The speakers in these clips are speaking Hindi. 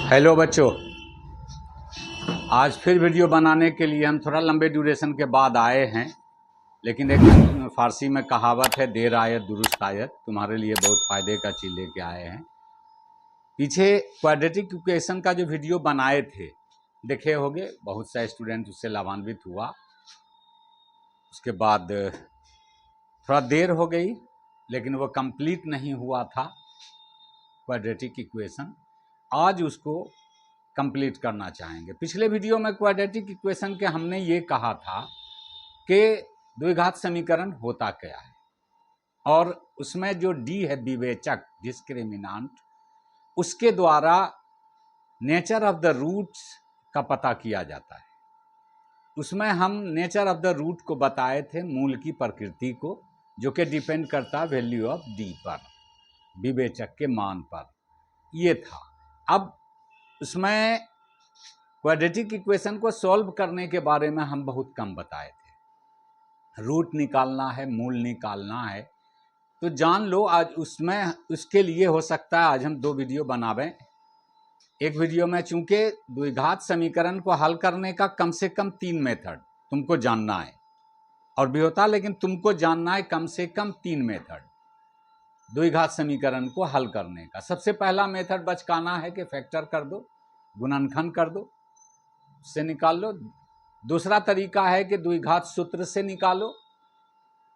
हेलो बच्चों, आज फिर वीडियो बनाने के लिए हम थोड़ा लंबे ड्यूरेशन के बाद आए हैं। लेकिन एक फारसी में कहावत है, देर आयत दुरुस्त आयत। तुम्हारे लिए बहुत फ़ायदे का चीज़ लेके आए हैं। पीछे क्वाड्रेटिक इक्वेशन का जो वीडियो बनाए थे देखे होंगे, बहुत सा स्टूडेंट उससे लाभान्वित हुआ। उसके बाद थोड़ा देर हो गई, लेकिन वो कंप्लीट नहीं हुआ था क्वाड्रेटिक इक्वेशन। आज उसको कंप्लीट करना चाहेंगे। पिछले वीडियो में क्वाड्रेटिक इक्वेशन के हमने ये कहा था कि द्विघात समीकरण होता क्या है, और उसमें जो डी है विवेचक, डिस्क्रिमिनांट, उसके द्वारा नेचर ऑफ द रूट्स का पता किया जाता है। उसमें हम नेचर ऑफ द रूट को बताए थे, मूल की प्रकृति को, जो कि डिपेंड करता है वैल्यू ऑफ डी पर, विवेचक के मान पर। ये था। अब उसमें क्वाड्रेटिक इक्वेशन को सॉल्व करने के बारे में हम बहुत कम बताए थे। रूट निकालना है, मूल निकालना है, तो जान लो आज उसमें उसके लिए हो सकता है आज हम 2 वीडियो बनावें। एक वीडियो में चूंकि द्विघात समीकरण को हल करने का कम से कम 3 मेथड तुमको जानना है, और भी होता, लेकिन तुमको जानना है कम से कम 3 मेथड द्विघात समीकरण को हल करने का। सबसे पहला मेथड बचकाना है कि फैक्टर कर दो, गुणनखंड कर दो, से निकाल लो। दूसरा तरीका है कि द्विघात सूत्र से निकालो,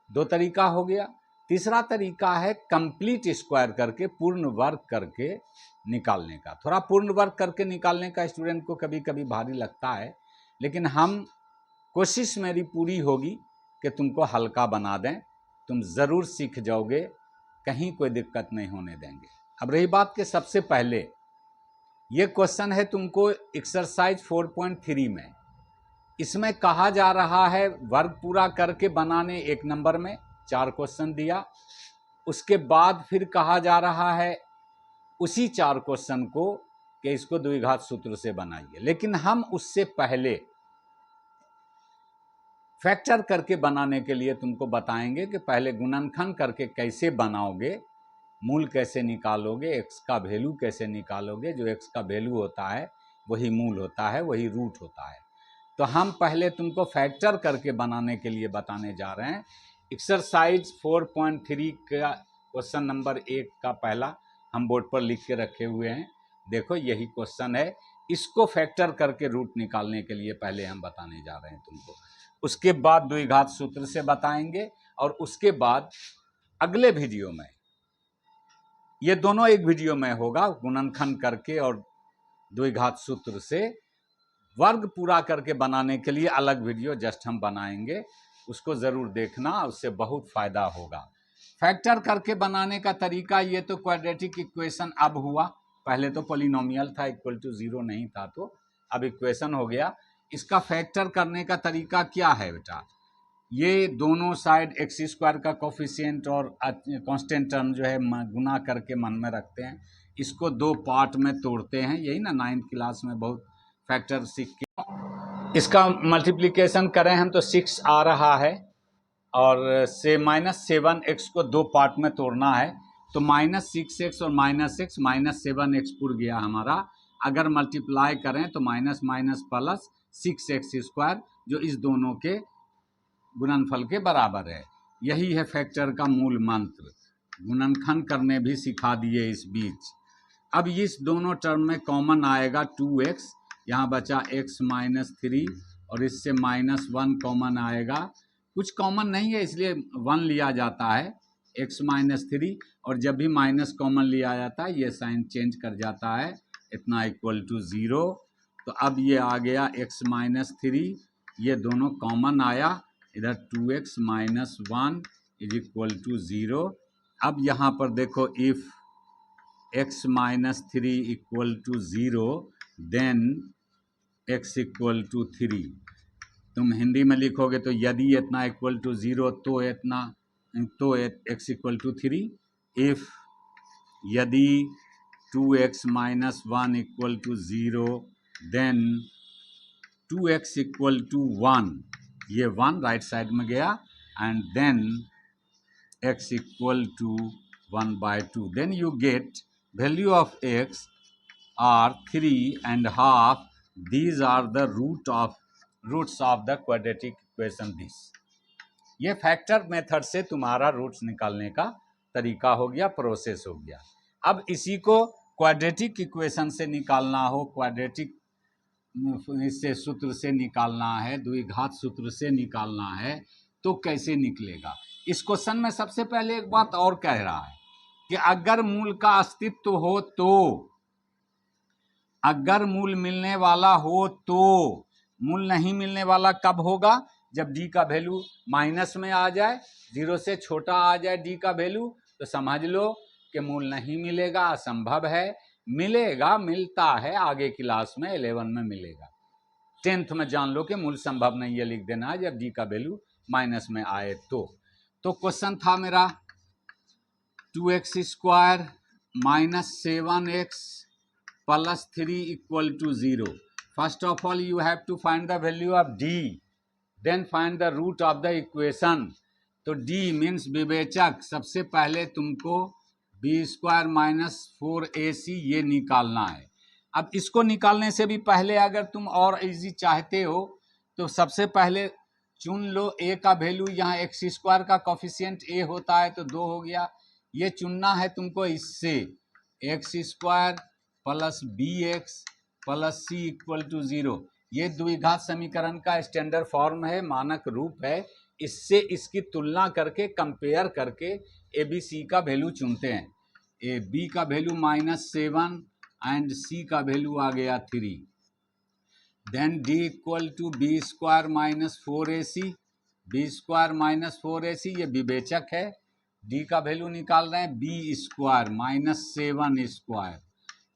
2 तरीका हो गया। तीसरा तरीका है कंप्लीट स्क्वायर करके, पूर्ण वर्ग करके निकालने का। थोड़ा पूर्ण वर्ग करके निकालने का स्टूडेंट को कभी कभी भारी लगता है, लेकिन हम कोशिश मेरी पूरी होगी कि तुमको हल्का बना दें। तुम ज़रूर सीख जाओगे, कहीं कोई दिक्कत नहीं होने देंगे। अब रही बात के सबसे पहले ये क्वेश्चन है तुमको एक्सरसाइज 4.3 में। इसमें कहा जा रहा है वर्ग पूरा करके बनाने। 1 नंबर में 4 क्वेश्चन दिया। उसके बाद फिर कहा जा रहा है उसी 4 क्वेश्चन को कि इसको द्विघात सूत्र से बनाइए। लेकिन हम उससे पहले फैक्टर करके बनाने के लिए तुमको बताएंगे कि पहले गुणनखंड करके कैसे बनाओगे, मूल कैसे निकालोगे, एक्स का वैल्यू कैसे निकालोगे। जो एक्स का वैल्यू होता है वही मूल होता है, वही रूट होता है। तो हम पहले तुमको फैक्टर करके बनाने के लिए बताने जा रहे हैं। एक्सरसाइज 4.3 का क्वेश्चन नंबर 1 का पहला हम बोर्ड पर लिख के रखे हुए हैं। देखो यही क्वेश्चन है। इसको फैक्टर करके रूट निकालने के लिए पहले हम बताने जा रहे हैं तुमको। उसके बाद द्विघात सूत्र से बताएंगे, और उसके बाद अगले वीडियो में, ये दोनों एक वीडियो में होगा, गुणनखंड करके और द्विघात सूत्र से वर्ग पूरा करके बनाने के लिए अलग वीडियो जस्ट हम बनाएंगे। उसको ज़रूर देखना, उससे बहुत फ़ायदा होगा। फैक्टर करके बनाने का तरीका, ये तो क्वाड्रेटिक इक्वेशन अब हुआ, पहले तो पॉलिनोमियल था, इक्वल टू 0 नहीं था, तो अब इक्वेशन हो गया। इसका फैक्टर करने का तरीका क्या है बेटा? ये दोनों साइड एक्स स्क्वायर का कोफिशिएंट और कांस्टेंट टर्म जो है गुना करके मन में रखते हैं। इसको 2 पार्ट में तोड़ते हैं। यही ना 9th क्लास में बहुत फैक्टर सीख के इसका मल्टीप्लिकेशन करें हम तो 6 आ रहा है, और से -7x को 2 पार्ट में तोड़ना है, तो -6x और -x, -7x पुर गया हमारा। अगर मल्टीप्लाई करें तो माइनस माइनस प्लस 6x², जो इस दोनों के गुणनफल के बराबर है। यही है फैक्टर का मूल मंत्र। गुणनखंड करने भी सिखा दिए इस बीच। अब इस दोनों टर्म में कॉमन आएगा 2x, यहाँ बचा x -3, और इससे -1 कॉमन आएगा। कुछ कॉमन नहीं है इसलिए 1 लिया जाता है, x -3, और जब भी माइनस कॉमन लिया जाता है ये साइन चेंज कर जाता है, इतना इक्वल टू 0। तो अब ये आ गया x -3, ये दोनों कॉमन आया, इधर 2x - 1 इज इक्वल टू 0। अब यहाँ पर देखो, if x -3 equal to 0 then x equal to 3। तुम हिंदी में लिखोगे तो यदि इतना इक्वल टू 0 तो इतना, तो x इक्वल टू 3। इफ यदि 2x - 1 equal to 0 then 2x equal to 1, ये 1 राइट साइड में गया, and then x equal to 1/2। Then you get value of x are 3.5. These are the roots of the quadratic equation this. ये फैक्टर मेथड से तुम्हारा रूट्स निकालने का तरीका हो गया, प्रोसेस हो गया। अब इसी को क्वाड्रेटिक इक्वेशन से निकालना हो, क्वाड्रेटिक इससे सूत्र से निकालना है, द्विघात सूत्र से निकालना है, तो कैसे निकलेगा? इस क्वेश्चन में सबसे पहले एक बात और कह रहा है कि अगर मूल का अस्तित्व हो तो, अगर मूल मिलने वाला हो तो, मूल नहीं मिलने वाला कब होगा? जब डी का वैल्यू माइनस में आ जाए, 0 से छोटा आ जाए डी का वैल्यू, तो समझ लो कि मूल नहीं मिलेगा, असंभव है। मिलेगा, मिलता है, आगे क्लास में 11 में मिलेगा। 10th में जान लो कि मूल संभव नहीं है, लिख देना है जब डी का वैल्यू माइनस में आए तो क्वेश्चन था मेरा 2x square minus 7x plus 3 equal to 0। First of all you have to find the value of D, then find the root of the equation. तो डी मीन्स विवेचक, सबसे पहले तुमको बी स्क्वायर माइनस 4ac ये निकालना है। अब इसको निकालने से भी पहले अगर तुम और इजी चाहते हो तो सबसे पहले चुन लो ए का वैल्यू, यहाँ एक्स स्क्वायर का कोफिशिएंट ए होता है तो 2 हो गया। ये चुनना है तुमको, इससे x square plus b x plus c equal to 0। ये द्विघात समीकरण का स्टैंडर्ड फॉर्म है, मानक रूप है। इससे इसकी तुलना करके, कंपेयर करके ए बी सी का वैल्यू चुनते हैं। ए बी का वैल्यू -7 एंड सी का वैल्यू आ गया 3। Then D equal to b square minus 4ac, b square minus 4ac ये विवेचक है। डी का वैल्यू निकाल रहे हैं, B square -7 square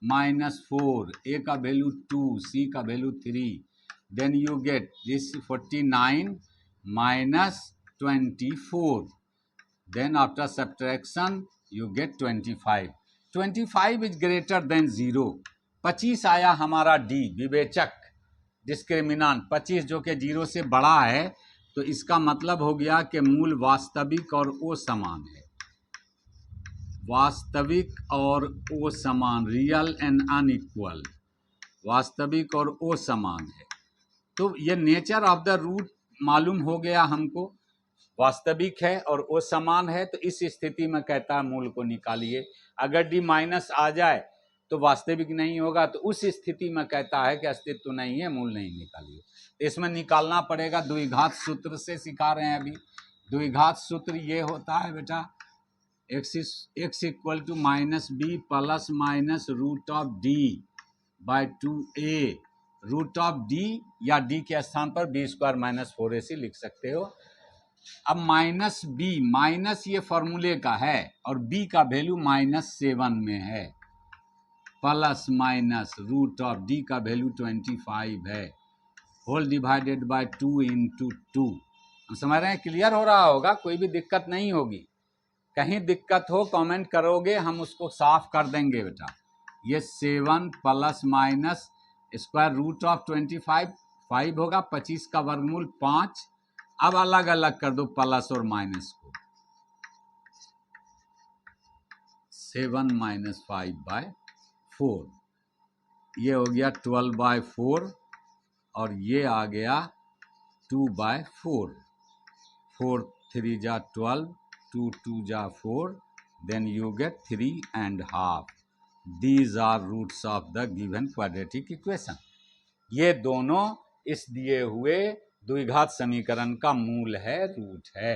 minus 4, A का वैल्यू 2, सी का value 3। Then you get this 49 minus 24। Then after subtraction you get 25। 25 is greater than 0। 25 आया हमारा डी, विवेचक, डिस्क्रिमिनांट 25 जो कि 0 से बड़ा है, तो इसका मतलब हो गया कि मूल वास्तविक और ओ समान है। वास्तविक और ओ समान, रियल एंड अनइक्वल, वास्तविक और ओ समान है। तो ये नेचर ऑफ द रूट मालूम हो गया हमको, वास्तविक है और वो समान है। तो इस स्थिति में कहता है मूल को निकालिए। अगर डी माइनस आ जाए तो वास्तविक नहीं होगा, तो उस स्थिति में कहता है कि अस्तित्व नहीं है, मूल नहीं निकालिए। इसमें निकालना पड़ेगा, द्विघात सूत्र से सिखा रहे हैं अभी। द्विघात सूत्र ये होता है बेटा, x equal to minus b plus minus root of D by 2a। Root of D या डी के स्थान पर बी स्क्वायर माइनस 4ac लिख सकते हो। अब माइनस बी, माइनस ये फॉर्मूले का है और बी का वैल्यू -7 में है, plus minus root of D का वैल्यू 25 है, होल डिवाइडेड बाय 2 इंटू 2। हम समझ रहे हैं, क्लियर हो रहा होगा, कोई भी दिक्कत नहीं होगी। कहीं दिक्कत हो कमेंट करोगे, हम उसको साफ कर देंगे बेटा। ये 7 plus minus square root of 25 5 होगा, 25 का वर्गमूल 5। अब अलग अलग कर दो प्लस और माइनस को, 7 माइनस 5/4, ये हो गया 12/4 और ये आ गया 2/4। 4 3 जा 12, 2 2 जा 4, then you get 3.5। These are roots of the given quadratic equation. ये दोनों इस दिए हुए द्विघात समीकरण का मूल है, रूट है।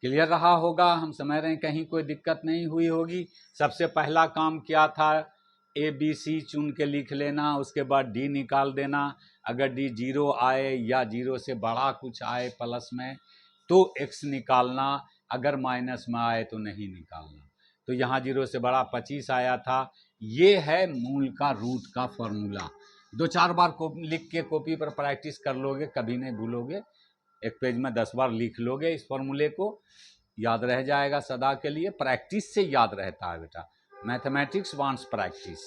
क्लियर रहा होगा, हम समझ रहे हैं, कहीं कोई दिक्कत नहीं हुई होगी। सबसे पहला काम क्या था, ए बी सी चुन के लिख लेना, उसके बाद डी निकाल देना। अगर डी 0 आए या 0 से बड़ा कुछ आए प्लस में तो एक्स निकालना, अगर माइनस में आए तो नहीं निकालना। तो यहाँ 0 से बड़ा 25 आया था। ये है मूल का रूट का फॉर्मूला। 2-4 बार लिख के कॉपी पर प्रैक्टिस कर लोगे, कभी नहीं भूलोगे। एक पेज में 10 बार लिख लोगे, इस फॉर्मूले को याद रह जाएगा सदा के लिए। प्रैक्टिस से याद रहता है बेटा, मैथमेटिक्स वांट्स प्रैक्टिस।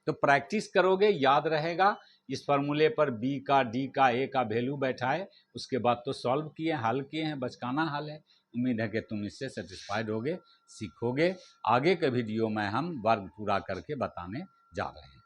तो प्रैक्टिस करोगे, याद रहेगा। इस फॉर्मूले पर बी का, डी का, ए का वैल्यू बैठाए, उसके बाद तो सॉल्व किए, हल किए हैं, बचकाना हल है। उम्मीद है कि तुम इससे सेटिस्फाइड होगे, सीखोगे। आगे के वीडियो में हम वर्ग पूरा करके बताने जा रहे हैं।